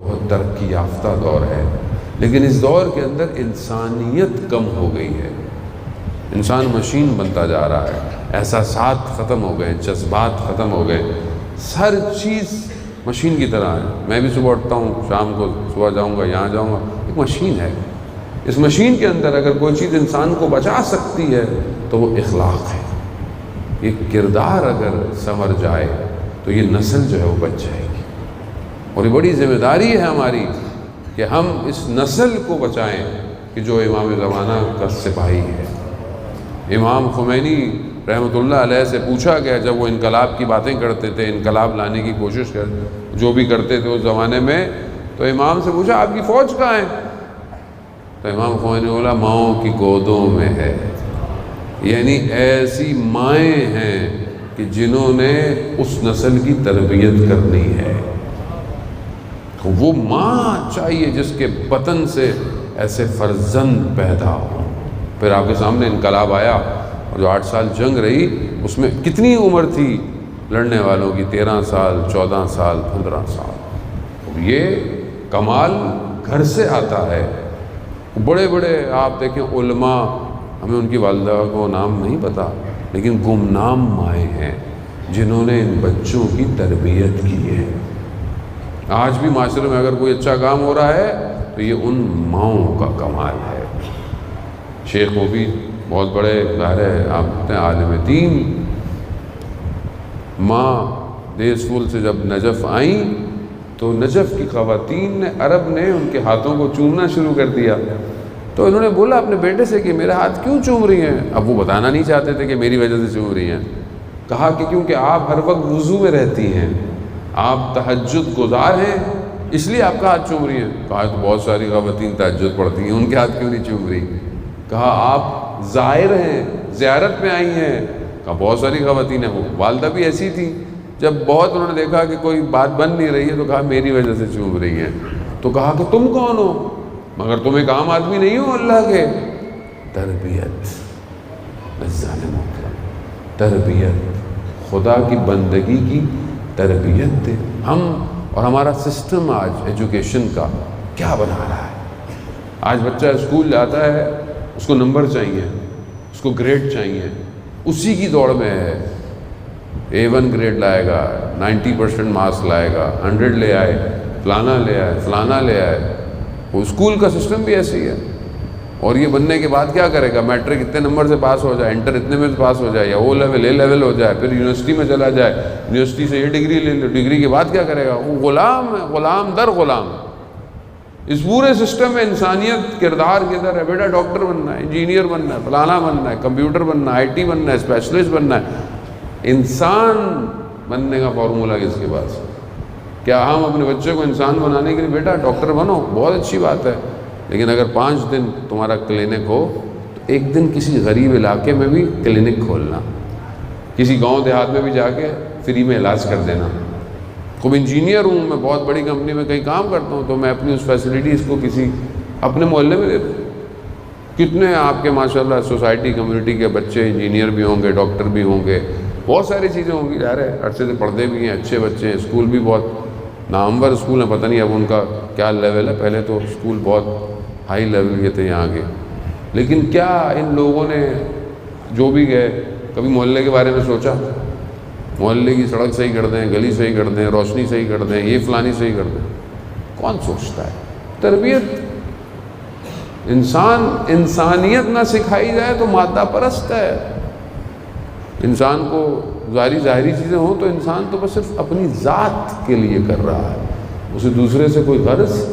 بہت ترقی یافتہ دور ہے، لیکن اس دور کے اندر انسانیت کم ہو گئی ہے۔ انسان مشین بنتا جا رہا ہے، احساسات ختم ہو گئے، جذبات ختم ہو گئے، ہر چیز مشین کی طرح ہے۔ میں بھی صبح اٹھتا ہوں، شام کو صبح جاؤں گا، یہاں جاؤں گا، ایک مشین ہے۔ اس مشین کے اندر اگر کوئی چیز انسان کو بچا سکتی ہے تو وہ اخلاق ہے۔ یہ کردار اگر سنور جائے تو یہ نسل جو ہے وہ بچ جائے گی، اور یہ بڑی ذمہ داری ہے ہماری کہ ہم اس نسل کو بچائیں کہ جو امام زمانہ کا سپاہی ہے۔ امام خمینی رحمۃ اللہ علیہ سے پوچھا گیا، جب وہ انقلاب کی باتیں کرتے تھے، انقلاب لانے کی کوشش جو بھی کرتے تھے اس زمانے میں، تو امام سے پوچھا آپ کی فوج کہاں ہے؟ تو امام خمینی بولا ماؤں کی گودوں میں ہے، یعنی ایسی مائیں ہیں کہ جنہوں نے اس نسل کی تربیت کرنی ہے۔ وہ ماں چاہیے جس کے بطن سے ایسے فرزند پیدا ہو۔ پھر آپ کے سامنے انقلاب آیا، اور جو 8 سال جنگ رہی اس میں کتنی عمر تھی لڑنے والوں کی؟ 13 سال، 14 سال، 15 سال۔ یہ کمال گھر سے آتا ہے۔ بڑے بڑے آپ دیکھیں علماء، ہمیں ان کی والدہ کو نام نہیں پتہ، لیکن گمنام مائیں ہیں جنہوں نے ان بچوں کی تربیت کی ہے۔ آج بھی معاشرے میں اگر کوئی اچھا کام ہو رہا ہے تو یہ ان ماؤں کا کمال ہے۔ شیخ مفید بہت بڑے ظاہر ہے آپ عالم دین، ماں ڈے اسکول سے جب نجف آئیں تو نجف کی خواتین نے، عرب نے ان کے ہاتھوں کو چومنا شروع کر دیا۔ تو انہوں نے بولا اپنے بیٹے سے کہ میرے ہاتھ کیوں چوم رہی ہیں؟ اب وہ بتانا نہیں چاہتے تھے کہ میری وجہ سے چوم رہی ہیں۔ کہا کہ کیونکہ آپ ہر وقت وضو میں رہتی ہیں، آپ تہجد گزار ہیں، اس لیے آپ کا ہاتھ چوم رہی ہیں۔ کہا تو بہت ساری خواتین تہجد پڑھتی ہیں، ان کے ہاتھ کیوں نہیں چوم رہی؟ کہا آپ زائر ہیں، زیارت میں آئی ہیں۔ کہا بہت ساری خواتین ہیں، وہ والدہ بھی ایسی تھی۔ جب بہت انہوں نے دیکھا کہ کوئی بات بن نہیں رہی ہے تو کہا میری وجہ سے چوم رہی ہیں۔ تو کہا کہ تم کون ہو؟ مگر تم ایک عام آدمی نہیں ہو اللہ کے۔ تربیت، تربیت، خدا کی بندگی کی تربیت دے۔ ہم اور ہمارا سسٹم آج ایجوکیشن کا کیا بنا رہا ہے؟ آج بچہ اسکول جاتا ہے، اس کو نمبر چاہیے، اس کو گریڈ چاہیے، اسی کی دوڑ میں ہے۔ A1 گریڈ لائے گا، 90% مارکس لائے گا، 100 لے آئے، فلانا لے آئے، فلانا لے آئے۔ وہ اسکول کا سسٹم بھی ایسی ہے۔ اور یہ بننے کے بعد کیا کرے گا؟ میٹرک اتنے نمبر سے پاس ہو جائے، انٹر اتنے میں سے پاس ہو جائے، یا او لیول اے لیول ہو جائے، پھر یونیورسٹی میں چلا جائے، یونیورسٹی سے یہ ڈگری لے لو، ڈگری کے بعد کیا کرے گا؟ وہ غلام ہے، غلام در غلام۔ اس پورے سسٹم میں انسانیت کردار کے اندر ہے، بیٹا ڈاکٹر بننا ہے، انجینئر بننا ہے، فلانا بننا ہے، کمپیوٹر بننا ہے، IT بننا ہے، اسپیشلسٹ بننا ہے۔ انسان بننے کا فارمولہ کس کے پاس؟ کیا ہم اپنے بچے کو انسان بنانے کے لیے بیٹا ڈاکٹر بنو، بہت اچھی بات ہے، لیکن اگر 5 دن تمہارا کلینک ہو تو ایک دن کسی غریب علاقے میں بھی کلینک کھولنا، کسی گاؤں دیہات میں بھی جا کے فری میں علاج کر دینا۔ خوب انجینئر ہوں میں، بہت بڑی کمپنی میں کہیں کام کرتا ہوں، تو میں اپنی اس فیسلٹیز کو کسی اپنے محلے میں دے دوں۔ کتنے آپ کے ماشاءاللہ سوسائٹی کمیونٹی کے بچے انجینئر بھی ہوں گے، ڈاکٹر بھی ہوں گے، بہت ساری چیزیں ہوں گی، ظاہر ہے عرصے سے پڑھتے بھی ہیں، اچھے بچے ہیں، اسکول بھی بہت نامور اسکول ہیں، پتہ نہیں اب ان کا کیا لیول ہے، پہلے تو اسکول بہت ہائی لیول کے تھے یہاں کے۔ لیکن کیا ان لوگوں نے جو بھی گئے کبھی محلے کے بارے میں سوچا؟ محلے کی سڑک صحیح کر دیں، گلی صحیح کر دیں، روشنی صحیح کر دیں، یہ فلانی صحیح کر دیں، کون سوچتا ہے؟ تربیت، انسانیت نہ سکھائی جائے تو مادہ پرست ہے۔ انسان کو ظاہری چیزیں ہوں تو انسان تو بس صرف اپنی ذات کے لیے کر رہا ہے، اسے دوسرے سے کوئی غرض